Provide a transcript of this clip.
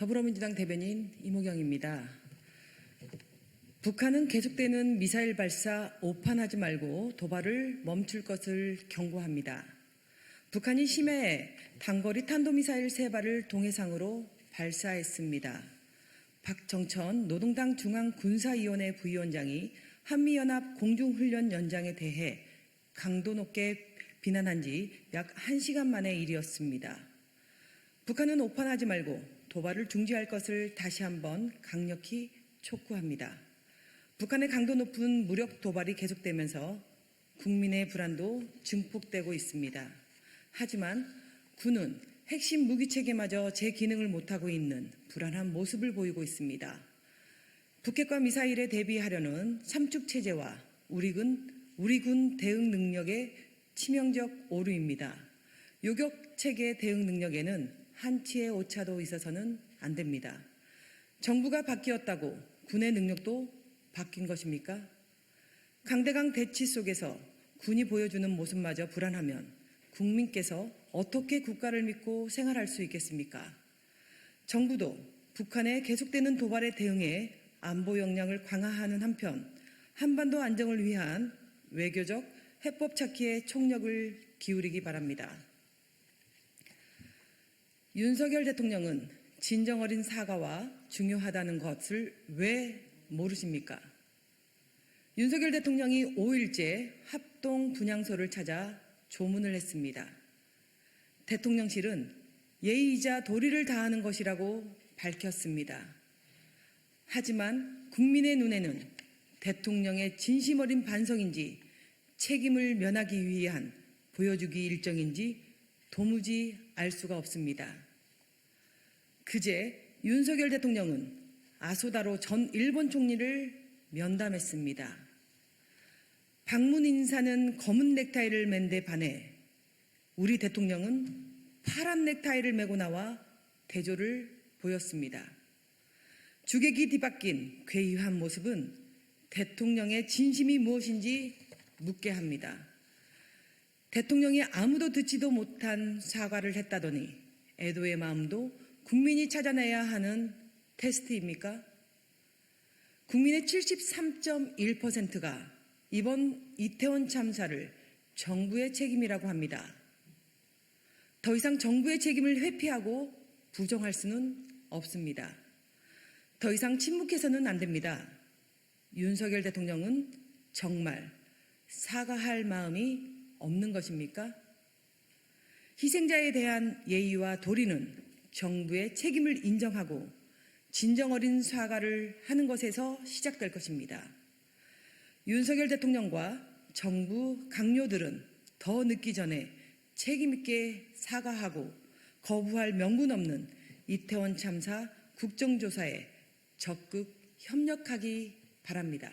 더불어민주당 대변인 이모경입니다. 북한은 계속되는 미사일 발사 오판하지 말고 도발을 멈출 것을 경고합니다. 북한이 심해에 단거리 탄도미사일 3발을 동해상으로 발사했습니다. 박정천 노동당 중앙군사위원회 부위원장이 한미연합 공중훈련 연장에 대해 강도 높게 비난한 지 약 1시간 만의 일이었습니다. 북한은 오판하지 말고 도발을 중지할 것을 다시 한번 강력히 촉구합니다. 북한의 강도 높은 무력 도발이 계속되면서 국민의 불안도 증폭되고 있습니다. 하지만 군은 핵심 무기체계마저 제 기능을 못하고 있는 불안한 모습을 보이고 있습니다. 북핵과 미사일에 대비하려는 삼축체제와 우리 군 대응 능력의 치명적 오류입니다. 요격체계 대응 능력에는 한치의 오차도 있어서는 안 됩니다. 정부가 바뀌었다고 군의 능력도 바뀐 것입니까? 강대강 대치 속에서 군이 보여주는 모습마저 불안하면 국민께서 어떻게 국가를 믿고 생활할 수 있겠습니까? 정부도 북한의 계속되는 도발에 대응해 안보 역량을 강화하는 한편 한반도 안정을 위한 외교적 해법 찾기에 총력을 기울이기 바랍니다. 윤석열 대통령은 진정 어린 사과와 중요하다는 것을 왜 모르십니까? 윤석열 대통령이 5일째 합동 분향소를 찾아 조문을 했습니다. 대통령실은 예의이자 도리를 다하는 것이라고 밝혔습니다. 하지만 국민의 눈에는 대통령의 진심 어린 반성인지 책임을 면하기 위한 보여주기 일정인지 도무지 알 수가 없습니다. 그제 윤석열 대통령은 아소다로 전 일본 총리를 면담했습니다. 방문 인사는 검은 넥타이를 맨 데 반해 우리 대통령은 파란 넥타이를 메고 나와 대조를 보였습니다. 주객이 뒤바뀐 괴이한 모습은 대통령의 진심이 무엇인지 묻게 합니다. 대통령이 아무도 듣지도 못한 사과를 했다더니 애도의 마음도 국민이 찾아내야 하는 테스트입니까? 국민의 73.1%가 이번 이태원 참사를 정부의 책임이라고 합니다. 더 이상 정부의 책임을 회피하고 부정할 수는 없습니다. 더 이상 침묵해서는 안 됩니다. 윤석열 대통령은 정말 사과할 마음이 없는 것입니까? 희생자에 대한 예의와 도리는 정부의 책임을 인정하고 진정 어린 사과를 하는 것에서 시작될 것입니다. 윤석열 대통령과 정부 강요들은 더 늦기 전에 책임 있게 사과하고 거부할 명분 없는 이태원 참사 국정조사에 적극 협력하기 바랍니다.